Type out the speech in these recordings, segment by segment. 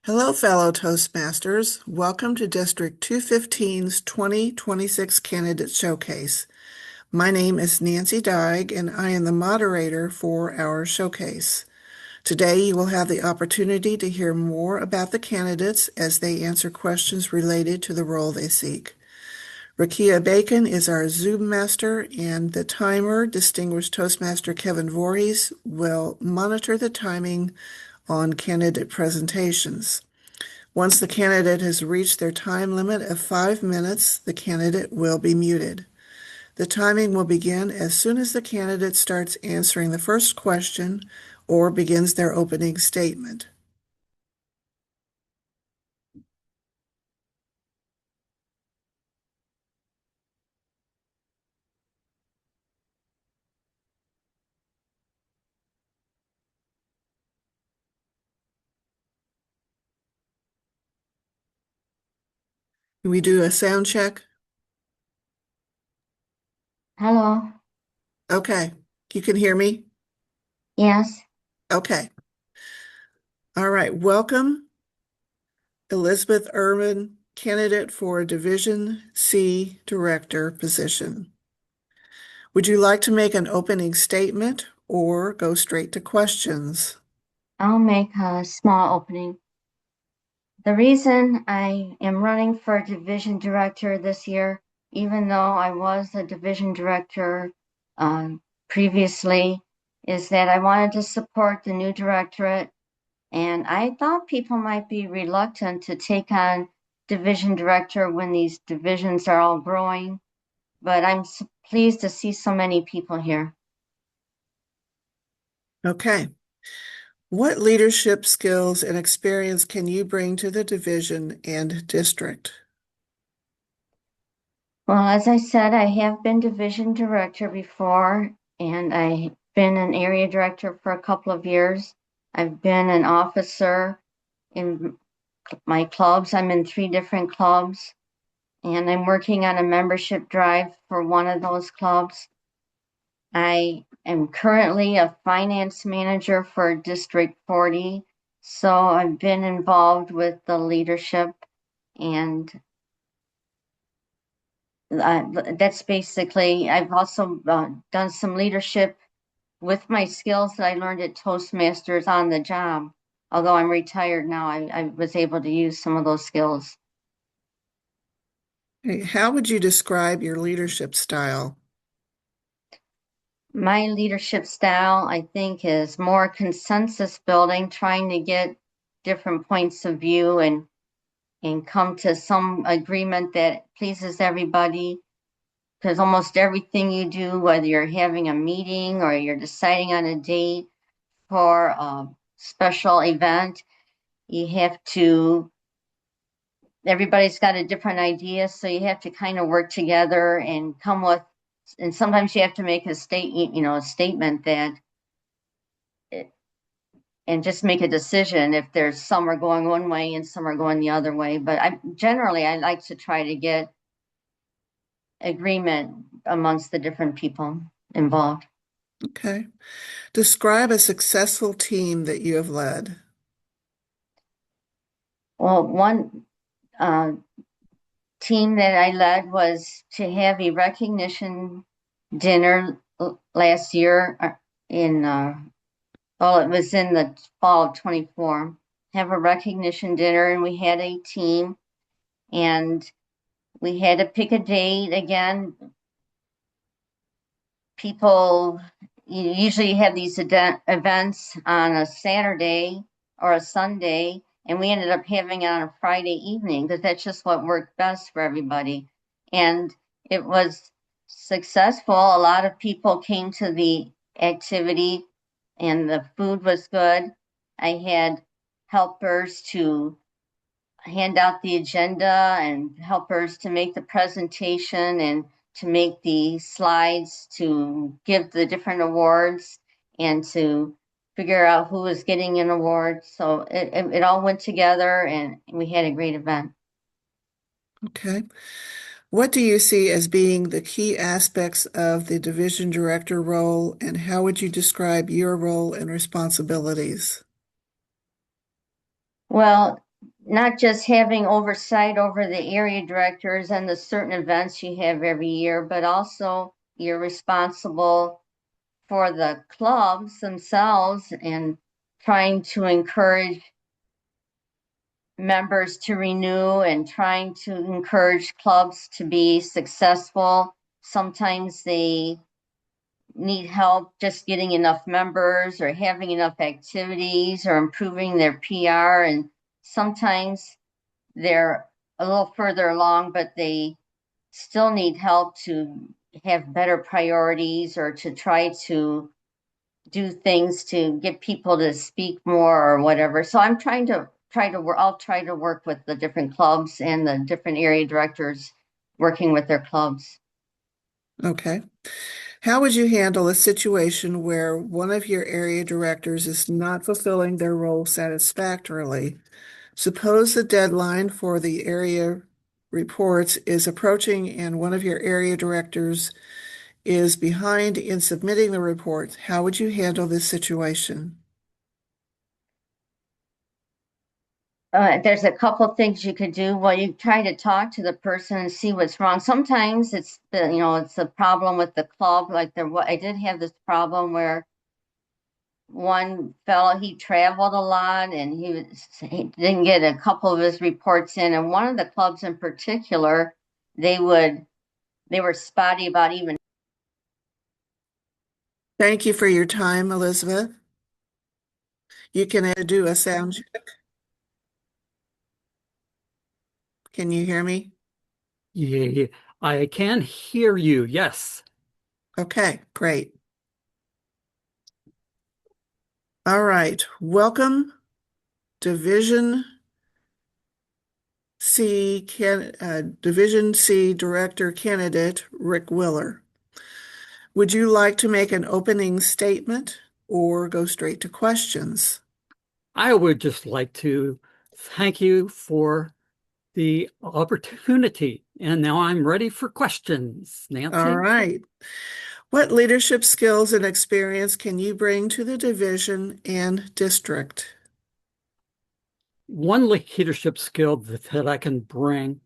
Hello, fellow Toastmasters. Welcome to District 215's 2026 Candidate Showcase. My name is Nancy Dyke, and I am the moderator for our showcase. Today, you will have the opportunity to hear more about the candidates as they answer questions related to the role they seek. Rakia Bacon is our Zoom master, and the timer, Distinguished Toastmaster Kevin Voorhees, will monitor the timing on candidate presentations. Once the candidate has reached their time limit of 5 minutes, the candidate will be muted. The timing will begin as soon as the candidate starts answering the first question or begins their opening statement. Can we do a sound check? Hello. Okay. You can hear me? Yes, Okay. All right. Welcome, Elizabeth Ervin, candidate for a Division C Director position. Would you like to make an opening statement or go straight to questions? I'll make a small opening. The reason I am running for division director this year, even though I was a division director previously, is that I wanted to support the new directorate. And I thought people might be reluctant to take on division director when these divisions are all growing. But I'm pleased to see so many people here. Okay. What leadership skills and experience can you bring to the division and district? Well, as I said, I have been division director before, and I've been an area director for a couple of years. I've been an officer in my clubs. I'm in 3 different clubs, and I'm working on a membership drive for one of those clubs. I am currently a finance manager for District 40, so I've been involved with the leadership and that's basically, I've also done some leadership with my skills that I learned at Toastmasters on the job. Although I'm retired now, I was able to use some of those skills. Hey, how would you describe your leadership style? My leadership style, I think, is more consensus building, trying to get different points of view and come to some agreement that pleases everybody. Because almost everything you do, whether you're having a meeting or you're deciding on a date for a special event, you have to, everybody's got a different idea, so you have to kind of work together and come with, and sometimes you have to make a a statement that, and just make a decision if there's some are going one way and some are going the other way. But I like to try to get agreement amongst the different people involved. Okay. Describe a successful team that you have led. Well, one uh, team that I led was to have a recognition dinner last year in well, it was in the fall of 24. Have a recognition dinner, and we had a team, and we had to pick a date again. People you usually have these events on a Saturday or a Sunday, and we ended up having it on a Friday evening because that's just what worked best for everybody. And it was successful. A lot of people came to the activity, and the food was good. I had helpers to hand out the agenda and helpers to make the presentation and to make the slides to give the different awards and to figure out who was getting an award. So it all went together and we had a great event. Okay. What do you see as being the key aspects of the division director role, and how would you describe your role and responsibilities? Well, not just having oversight over the area directors and the certain events you have every year, but also you're responsible for the clubs themselves and trying to encourage members to renew and trying to encourage clubs to be successful. Sometimes they need help just getting enough members or having enough activities or improving their PR. And sometimes they're a little further along, but they still need help to have better priorities or to try to do things to get people to speak more or whatever. So I'm I'll try to work with the different clubs and the different area directors working with their clubs. Okay. How would you handle a situation where one of your area directors is not fulfilling their role satisfactorily? Suppose the deadline for the area reports is approaching and one of your area directors is behind in submitting the report. How would you handle this situation? There's a couple things you could do. Well, you try to talk to the person and see what's wrong. Sometimes it's a problem with the club. I did have this problem where one fellow, he traveled a lot and he didn't get a couple of his reports in. And one of the clubs in particular, they would, they were spotty about even. Thank you for your time, Elizabeth. You can do a sound check. Can you hear me? Yeah, I can hear you. Yes. Okay, great. All right. Welcome, Division C Director Candidate Rick Willer. Would you like to make an opening statement or go straight to questions? I would just like to thank you for the opportunity. And now I'm ready for questions, All Nancy. right. What leadership skills and experience can you bring to the division and district? One leadership skill that I can bring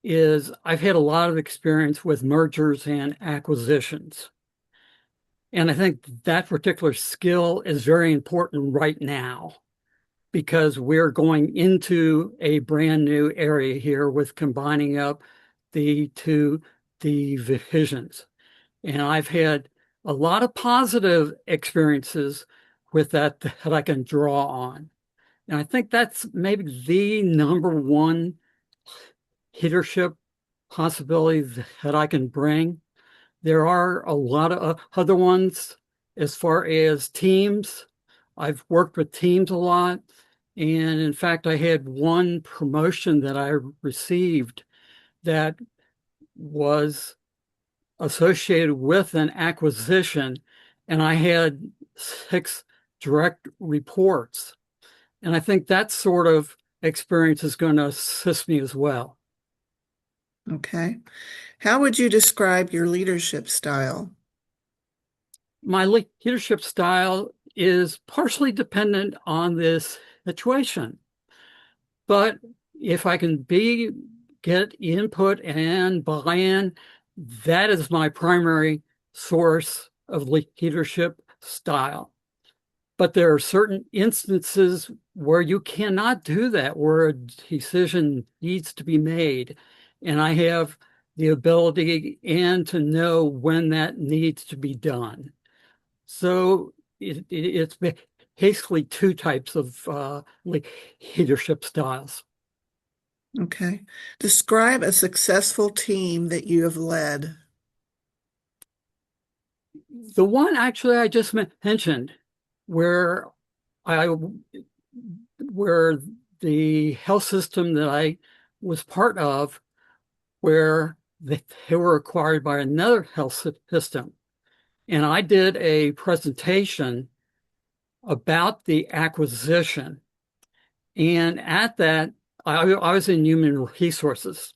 is I've had a lot of experience with mergers and acquisitions. And I think that particular skill is very important right now because we're going into a brand new area here with combining up the two divisions. And I've had a lot of positive experiences with that I can draw on. And I think that's maybe the number one leadership possibility that I can bring. There are a lot of other ones as far as teams. I've worked with teams a lot. And in fact, I had one promotion that I received that was associated with an acquisition, and I had 6 direct reports. And I think that sort of experience is going to assist me as well. Okay. How would you describe your leadership style? My leadership style is partially dependent on this situation, but if I can get input and buy-in, that is my primary source of leadership style. But there are certain instances where you cannot do that, where a decision needs to be made. And I have the ability and to know when that needs to be done. So it's basically two types of leadership styles. Okay. Describe a successful team that you have led. The one actually I just mentioned, where I where the health system that I was part of, where they were acquired by another health system. And I did a presentation about the acquisition. And at that, I was in human resources.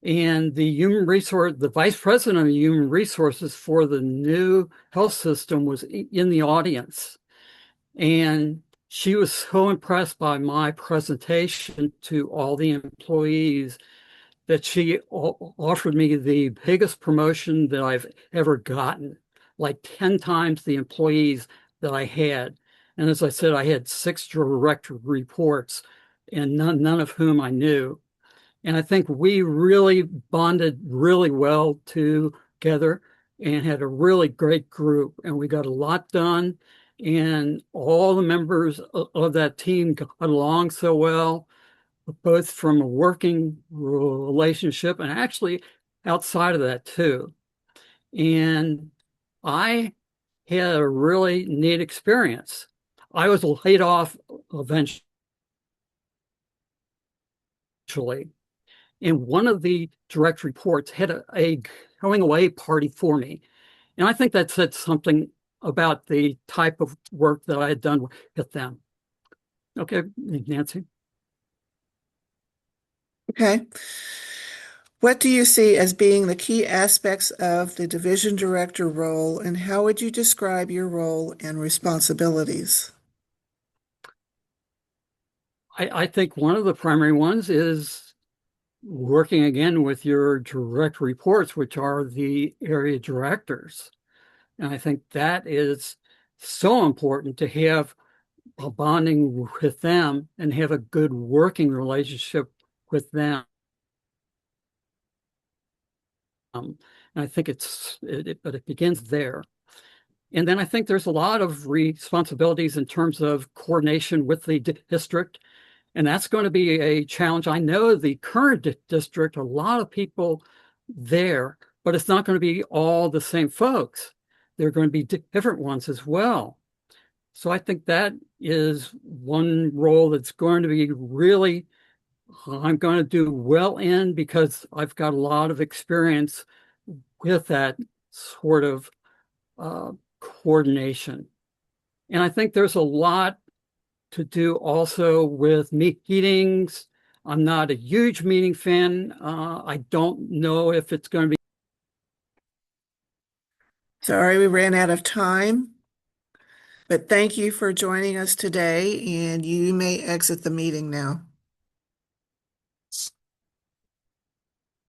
And the vice president of human resources for the new health system was in the audience. And she was so impressed by my presentation to all the employees that she offered me the biggest promotion that I've ever gotten, like 10 times the employees that I had. And as I said, I had 6 direct reports and none of whom I knew. And I think we really bonded really well together and had a really great group. And we got a lot done. And all the members of that team got along so well, both from a working relationship and actually outside of that too. And I had a really neat experience. I was laid off eventually. And one of the direct reports had a going away party for me. And I think that said something about the type of work that I had done with them. Okay, Nancy. Okay. What do you see as being the key aspects of the division director role, and how would you describe your role and responsibilities? I think one of the primary ones is working again with your direct reports, which are the area directors. And I think that is so important to have a bonding with them and have a good working relationship with them. And I think but it begins there. And then I think there's a lot of responsibilities in terms of coordination with the district. And that's going to be a challenge. I know the current district, a lot of people there, but it's not going to be all the same folks. There are going to be different ones as well. So I think that is one role that's going to be really, I'm going to do well in because I've got a lot of experience with that sort of coordination. And I think there's a lot to do also with meetings. I'm not a huge meeting fan. I don't know if it's going to be. Sorry, we ran out of time, but thank you for joining us today, and you may exit the meeting now.